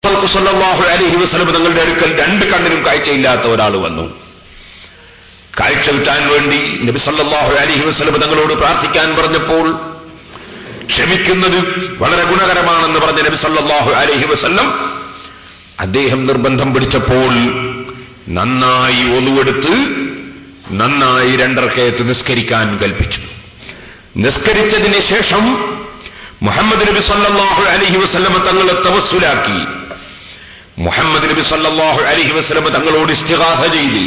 സല്ലല്ലാഹു അലൈഹി വസല്ലം തങ്ങളുടെ അടുക്കൽ രണ്ട് കണ്ണിനും കാഴ്ചയില്ലാത്ത ഒരാൾ വന്നു. കാഴ്ച കിട്ടാൻ വേണ്ടി നബി സല്ലല്ലാഹു അലൈഹി വസല്ലം തങ്ങളോട് പ്രാർത്ഥിക്കാൻ പറഞ്ഞപ്പോൾ ക്ഷമിക്കുന്നത് വളരെ ഗുണകരമാണെന്ന് പറഞ്ഞ നബി സല്ലല്ലാഹു അലൈഹി വസല്ലം അദ്ദേഹം നിർബന്ധം പിടിച്ചപ്പോൾ നന്നായി ഒളുവെടുത്ത് നന്നായി 2 റക്അത്ത് നിസ്കരിക്കാൻ കൽപ്പിച്ചു. നിസ്കരിച്ചതിന് ശേഷം മുഹമ്മദ് നബി സല്ലല്ലാഹു അലൈഹി വസല്ലം തങ്ങളെ തവസ്സുലാക്കി. മുഹമ്മദ് നബി സല്ലല്ലാഹു അലൈഹി വസല്ലം തങ്ങളോട് ഇസ്തിഗാസ ചെയ്ത്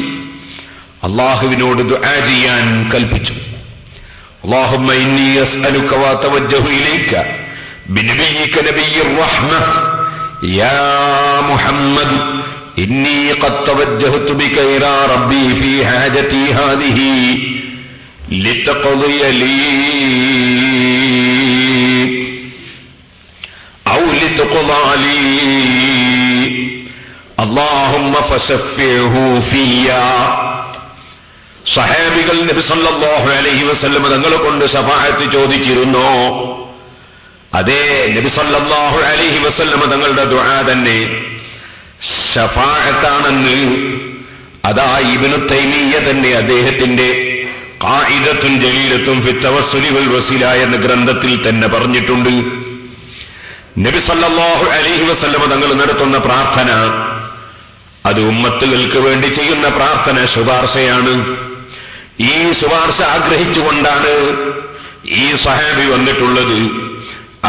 അല്ലാഹുവിനോട് ദുആ ചെയ്യാൻ കൽപ്പിച്ചു. അല്ലാഹുമ്മ ഇന്നി അസ്അലുക വതവജ്ജഹു ഇലൈക ബിനബിയിക നബിയ്യിർ റഹ്മ യാ മുഹമ്മദ് ഇന്നി ഖദ് തവജ്ജഹതു ബിക ഇലാ റബ്ബി ഫീ ഹാജതി ഹാദിഹി ലിതഖദിയ ലീ ഔ ലിതഖദാ ലീ അല്ലാഹുമ്മ ഫശഫിഹു ഫിയാ. സഹാബികൾ നബി സല്ലല്ലാഹു അലൈഹി വസല്ലം തങ്ങളെ കൊണ്ട് ശഫാഅത്ത് ചോദിച്ചിരുന്നു. അതേ നബി സല്ലല്ലാഹു അലൈഹി വസല്ലം തങ്ങളുടെ ദുആ തന്നെ ശഫാഅത്താണെന്ന് അതാ ഇബ്നു തൈമിയ്യ തന്നെ അദ്ദേഹത്തിന്റെ ഖാഇദത്തുൻ ജലീലത്തുൻ ഫി തവസ്സുലി വൽ വസീല എന്ന ഗ്രന്ഥത്തിൽ തന്നെ പറഞ്ഞിട്ടുണ്ട്. നബി സല്ലല്ലാഹു അലൈഹി വസല്ലം തങ്ങൾ നടത്തുന്ന പ്രാർത്ഥന അത് ഉമ്മത്തുകൾക്ക് വേണ്ടി ചെയ്യുന്ന പ്രാർത്ഥന ശുപാർശയാണ്. ഈ ശുപാർശ ആഗ്രഹിച്ചുകൊണ്ടാണ് ഈ സഹാബി വന്നിട്ടുള്ളത്.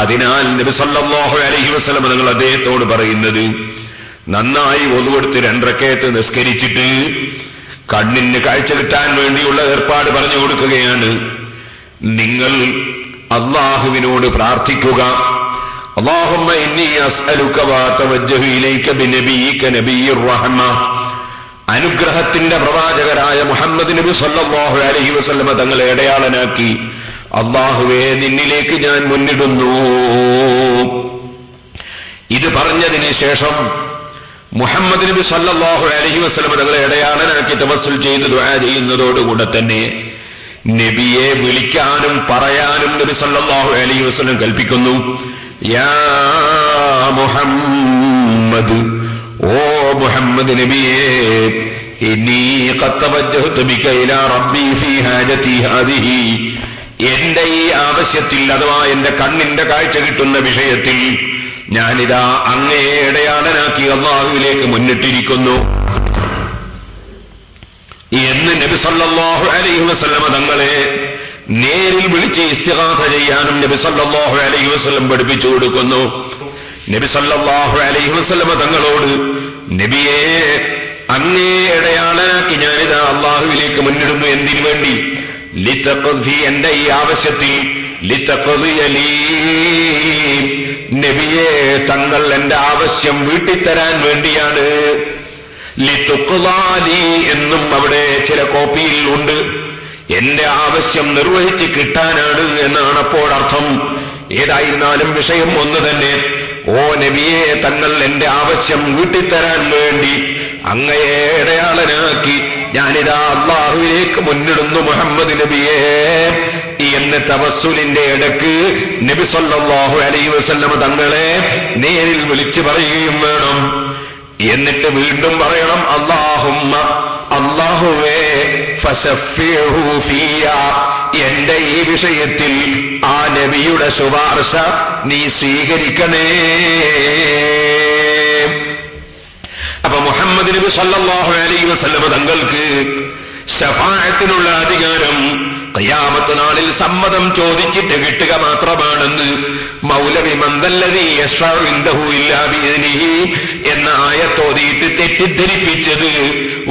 അതിനാൽ നബി സല്ലല്ലാഹു അലൈഹി വസല്ലം തങ്ങൾ അദ്ദേഹത്തോട് പറയുന്നത് നന്നായി ഒളുവെടുത്ത് 2 റക്അത്ത് നിസ്കരിച്ചിട്ട് കണ്ണിന് കാഴ്ച കിട്ടാൻ വേണ്ടിയുള്ള ഏർപ്പാട് പറഞ്ഞു കൊടുക്കുകയാണ്. നിങ്ങൾ അല്ലാഹുവിനോട് പ്രാർത്ഥിക്കുക. അല്ലാഹുമ്മ ഇന്നി അസ്അലുക വതവജ്ജഹു ഇലൈക ബിനബിയിക നബിയ്യിർ റഹ്മ. അനുഗ്രഹത്തിന്റെ പ്രവാചകരായ മുഹമ്മദ് നബി സല്ലല്ലാഹു അലൈഹി വസല്ലം തങ്ങളെ അടയാളനാക്കി അല്ലാഹുവേ നിന്നിലേക്ക് ഞാൻ മുന്നിടുന്നു. ഇത് പറഞ്ഞതിന് ശേഷം മുഹമ്മദ് നബി സല്ലല്ലാഹു അലൈഹി വസല്ലം തങ്ങളെ അടയാളനാക്കി തവസ്സുൽ ചെയ്ത് ദുആ ചെയ്യുന്നതോടുകൂടെ തന്നെ നബിയെ വിളിക്കാനും പറയാനും നബി സല്ലല്ലാഹു അലൈഹി വസല്ലം കൽപ്പിക്കുന്നു. യാ മുഹമ്മദ്, ഓ മുഹമ്മദ് നബിയേ, ഇന്നി ഖദ് തവജ്ജഹതു ബിക ഇലാ റബ്ബി ഫീ ഹാജതി ഹാദിഹി. എന്റെ ഈ ആവശ്യത്തിൽ അഥവാ എന്റെ കണ്ണിന്റെ കാഴ്ച കിട്ടുന്ന വിഷയത്തിൽ ഞാനിതാ അങ്ങേ ഇടയാളനാക്കി അല്ലാഹുവിലേക്ക് മുന്നിട്ടിരിക്കുന്നു എന്ന് നബി സല്ലല്ലാഹു അലൈഹി വസല്ലം തങ്ങളെ നേരിൽ വിളിച്ച് ഇസ്തിഗാസ ചെയ്യാനും നബി സല്ലല്ലാഹു അലൈഹി വസല്ലം പഠിപ്പിച്ചു കൊടുക്കുന്നു. നബി സല്ലല്ലാഹു അലൈഹി വസല്ലം തങ്ങളോട് നബിയെ അങ്ങേ ഇടയാളനാക്കി ഞാനിതാ അല്ലാഹുവിലേക്ക് മുന്നിടുന്നു. എന്തിനു വേണ്ടി? ലിതഖദി, എന്റെ ഈ ആവശ്യത്തിൽ, ലിതഖദിയ ലീ, നബിയെ തങ്ങൾ എന്റെ ആവശ്യം വീട്ടിത്തരാൻ വേണ്ടിയാണ്. ലിതുഖ്ലാലി എന്നും അവിടെ ചില കോപ്പിയിൽ ഉണ്ട്. എന്റെ ആവശ്യം നിർവഹിച്ച് കിട്ടാനാണ് എന്നാണ് അപ്പോൾ അർത്ഥം. ഏതായിരുന്നാലും വിഷയം ഒന്ന് തന്നെ. ഓ നബിയെ തങ്ങൾ എന്റെ ആവശ്യം വീട്ടിത്തരാൻ വേണ്ടി അങ്ങയെ ഇടയാളനാക്കി ഞാനിതാ അല്ലാഹുവിലേക്ക് മുന്നിടുന്നു മുഹമ്മദ് നബിയെ എന്ന് തവസ്സുലിന്റെ ഇടക്ക് നബി സല്ലല്ലാഹു അലൈഹി വസല്ലം തങ്ങളെ നേരിൽ വിളിച്ചു പറയുകയും വേണം. എന്നിട്ട് വീണ്ടും പറയണം അല്ലാഹുമ്മ, അല്ലാഹുവേ, ഫശഫിഹു ഫിയാ, എന്റെ ഈ വിഷയത്തിൽ ആ നബിയുടെ ശുപാർശ നീ സ്വീകരിക്കണേ. അപ്പൊ മുഹമ്മദ് നബി സല്ലല്ലാഹു അലൈഹി വസല്ലം തങ്ങൾക്ക് ശഫാഅത്തിനുള്ള അധികാരം ഖിയാമത്ത് നാളിൽ സമ്മതം ചോദിച്ചിട്ട് കിട്ടുക മാത്രമാണെന്ന് മൗലവി മന്ദല്ലദീ യശ്ഫഉ ഇൻദഹു ഇല്ലാ ബിഇദ്നിഹി എന്ന ആയത്തോതിയിട്ട് തെറ്റിദ്ധരിപ്പിച്ചത്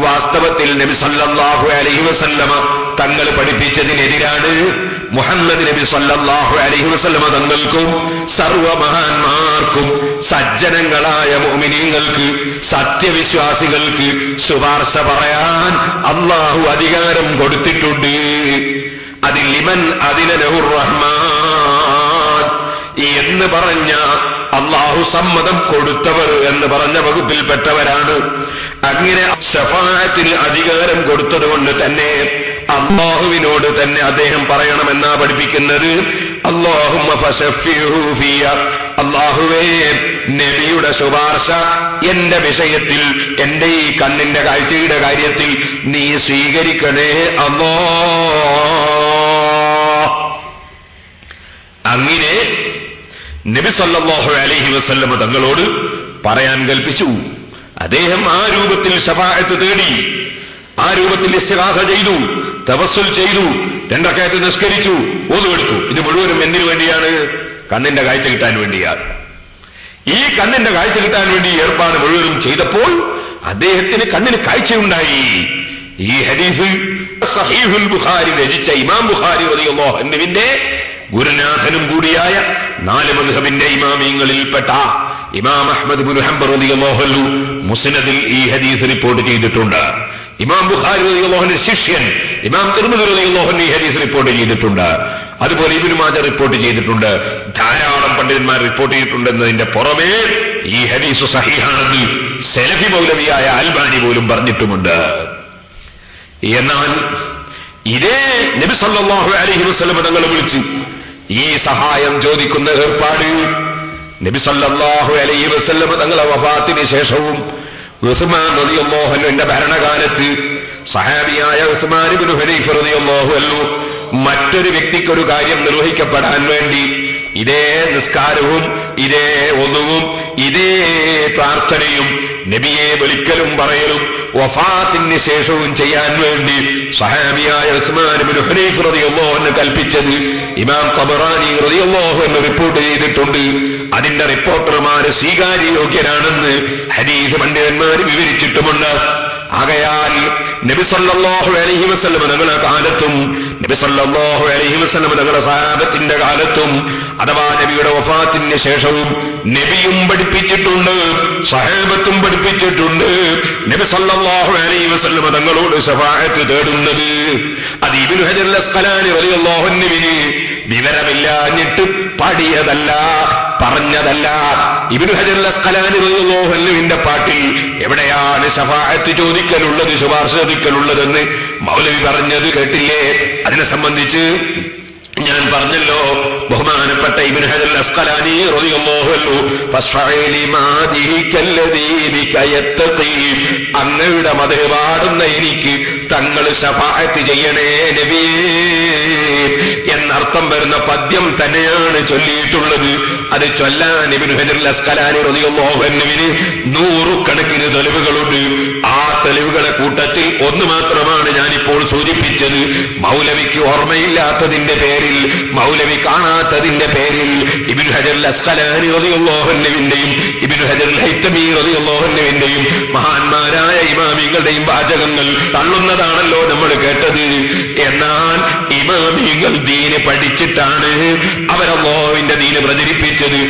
വാസ്തവത്തിൽ നബി സല്ലല്ലാഹു അലൈഹി വസല്ലമ തങ്ങൾ പഠിപ്പിച്ചതിനെതിരാണ്. മുഹമ്മദ് നബി സല്ലല്ലാഹു അലൈഹി വസല്ലമ തങ്ങൾക്കും സർവമഹാന്മാർക്കും സജ്ജനങ്ങളായ മുഅ്മിനീങ്ങൾക്ക് സത്യവിശ്വാസികൾക്ക് ശുപാർശ പറയാൻ അല്ലാഹു അധികാരം കൊടുത്തിട്ടുണ്ട്. അതിൽ ലിമൻ അദിന ലഹുർ റഹ്മാൻ എന്ന് പറഞ്ഞ അല്ലാഹു സമ്മതം കൊടുത്തവർ എന്ന് പറഞ്ഞ വകുപ്പിൽപ്പെട്ടവരാണ്. അങ്ങനെ ശഫാഅത്തിൽ അധികാരം കൊടുത്തതുകൊണ്ട് തന്നെ അല്ലാഹുവിനോട് തന്നെ അദ്ദേഹം പറയണമെന്നാ പഠിപ്പിക്കുന്നത്. അല്ലാഹുമ്മ ഫശഫിഹു ഫിയ, അല്ലാഹുവേ, നബിയുടെ ശുപാർശ എന്റെ വിഷയത്തിൽ, എന്റെ ഈ കണ്ണിന്റെ കാഴ്ചയുടെ കാര്യത്തിൽ നീ സ്വീകരിക്കണേ അല്ലാഹ്. അങ്ങനെ നബി സല്ലല്ലാഹു അലൈഹി വസല്ലം തങ്ങളോട് പറയാൻ കൽപ്പിച്ചു. അദ്ദേഹം ആ രൂപത്തിൽ ശഫാഅത്ത് തേടി, ആ രൂപത്തിൽ ഇസ്തിഗാസ ചെയ്തു, തവസ്സുൽ ചെയ്തു, 2 റക്അത്ത് നിസ്കരിച്ചു, ഓതു എടുത്തു. ഇത് മുഴുവനും എന്തിനു വേണ്ടിയാണ്? കണ്ണിന്റെ കാഴ്ച കിട്ടാൻ വേണ്ടിയാണ്. ഈ കണ്ണിന്റെ കാഴ്ച കിട്ടാൻ വേണ്ടി ഏർപ്പാട് മുഴുവനും ചെയ്തപ്പോൾ അദ്ദേഹത്തിന് കണ്ണിന് കാഴ്ചയുണ്ടായി. ഈ ഹദീസ് സഹീഹുൽ ബുഖാരി രചിച്ച ഇമാം ബുഖാരി റളിയല്ലാഹു അൻഹുവിന്റെ ഗുരുനാഥനും കൂടിയായ 4 മദ്ഹബിന്റെ ഇമാമിയങ്ങളിൽപ്പെട്ട ഇമാം അഹ്മദ് ഇബ്നു ഹംബൽ റളിയല്ലാഹു അൻഹു മുസ്നദിൽ ഈ ഹദീസ് റിപ്പോർട്ട് ചെയ്തിട്ടുണ്ട്. ഇമാം ബുഖാരി റളിയല്ലാഹു അൻഹു ശിഷ്യൻ ഇമാം തിർമിദി റളിയല്ലാഹു അൻഹു ഈ ഹദീസ് റിപ്പോർട്ട് ചെയ്തിട്ടുണ്ട്. അതുപോലെ ഇബ്നു മാജ റിപ്പോർട്ട് ചെയ്തിട്ടുണ്ട്. ധാരാളം പണ്ഡിതന്മാർ റിപ്പോർട്ട് ചെയ്തിട്ടുണ്ടെന്നതിന്റെ പുറമെ ഈ ഹദീസ് സഹീഹാണെന്ന് സലഫി മൗലവിയായ അൽബാനി പോലും പറഞ്ഞിട്ടുമുണ്ട്. എന്നാൽ ഇതേ നബി സല്ലല്ലാഹു അലൈഹി വസല്ലം തങ്ങൾ വിളിച്ച് ഈ സഹായം ചോദിക്കുന്ന ഏർപ്പാട് നബി സല്ലല്ലാഹു അലൈഹി വസല്ലം തങ്ങളുടെ വഫാത്തിന് ശേഷവും ഉസ്മാൻ റളിയല്ലാഹു അൻഹുവിന്റെ ഭരണകാലത്ത് സഹാബിയായ ഉസ്മാൻ ഇബ്നു ഹുനൈഫ റളിയല്ലാഹു അൻഹു മറ്റൊരു വ്യക്തിക്കൊരു കാര്യം നിർവഹിക്കപ്പെടാൻ വേണ്ടി ഇതേ നിസ്കാരവും ഇതേ ഒന്നുവും ഇതേ പ്രാർത്ഥനയും നബിയെ വിളിക്കലും പറയലും വഫാത്തിന് ശേഷവും ചെയ്യാൻ വേണ്ടി സഹാബിയായ ഉസ്മാൻ ഇബ്നു ഹുനൈഫ റളിയല്ലാഹു അൻഹു കൽപ്പിച്ചത് ഇമാം ഖബറാനി റളിയല്ലാഹു അൻഹു റിപ്പോർട്ട് ചെയ്തിട്ടുണ്ട്. അതിന്റെ റിപ്പോർട്ടർമാര് സ്വീകാര്യയോഗ്യരാണെന്ന് ഹദീസ് പണ്ഡിതന്മാർ വിവരിച്ചിട്ടുമുണ്ട്. ആകയാൽ നബി സല്ലല്ലാഹു അലൈഹി വസല്ലം തങ്ങളുടെ കാലത്തും നബി സല്ലല്ലാഹു അലൈഹി വസല്ലം തങ്ങളുടെ സഹാബത്തിന്റെ കാലത്തും അഥവാ നബിയുടെ വഫാത്തിന് ശേഷവും നബിയും പഠിപ്പിച്ചിട്ടുണ്ട്, സഹാബത്തും പഠിപ്പിച്ചിട്ടുണ്ട്. നബി സല്ലല്ലാഹു അലൈഹി വസല്ലം തങ്ങളോട് ശഫാഅത്ത് തേടുന്നത് അത് ഇബ്നു ഹജർ അസ്ഖലാനി റളിയല്ലാഹു അൻഹുവിന് വിവരമില്ലാഞ്ഞിട്ട് പാടിയതല്ല, പറഞ്ഞതല്ല. ഇബ്നു ഹജർ അസ്ഖലാനി റളിയല്ലാഹു അൻഹുവിന്റെ പാട്ടിൽ എവിടെയാണ് ശഫാഅത്ത് ചോദിക്കലുള്ളത്, ശുപാർശ ചോദിക്കലുള്ളതെന്ന് മൗലവി പറഞ്ഞത് കേട്ടില്ലേ? അതിനെ സംബന്ധിച്ച് ഞാൻ പറഞ്ഞല്ലോ, ബഹുമാനപ്പെട്ട ഇബ്നു ഹജർ അസ്ഖലാനി റളിയല്ലാഹു അൻഹു ഫസ്ഫഇലി മാദിഹിക്കല്ലദീ ബികയത്തഖി, അങ്ങയുടെ മദ്ഹ് പാടുന്ന എനിക്ക് തങ്ങൾ ശഫാഅത്ത് ചെയ്യണേ നബിയേ എന്നർത്ഥം വരുന്ന പദ്യം തന്നെയാണ് ചൊല്ലിയിട്ടുള്ളത്. അത് ചൊല്ലാൻ ഇബ്നു ഹജർ അസ്ഖലാനി റളിയല്ലാഹു അൻഹുവിന് 100 കണക്കിന് തെളിവുകളുണ്ട്. ആ തെളിവുകളെ കൂട്ടത്തിൽ ഒന്ന് മാത്രമാണ് ഞാനിപ്പോൾ സൂചിപ്പിച്ചത്. മൗലവിക്ക് ഓർമ്മയില്ലാത്തതിന്റെ പേരിൽ, മൗലവി കാണാത്തതിന്റെ പേരിൽ ഇബ്നു ഹജർ അസ്ഖലാനി റളിയല്ലാഹു അൻഹുവിന്റെയും ഇബ്നു ഹജർ ഹൈതമി റളിയല്ലാഹു അൻഹുവിന്റെയും മഹാന്മാരായ ഇമാമികളുടെയും വാചകങ്ങൾ തള്ളുന്നതാണല്ലോ നമ്മൾ കേട്ടത്. എന്നാൽ ഇമാമികൾ ദീന് പഠിച്ചിട്ടാണ് അവർ അല്ലാഹുവിന്റെ ദീന് പ്രചരിപ്പിച്ചത്.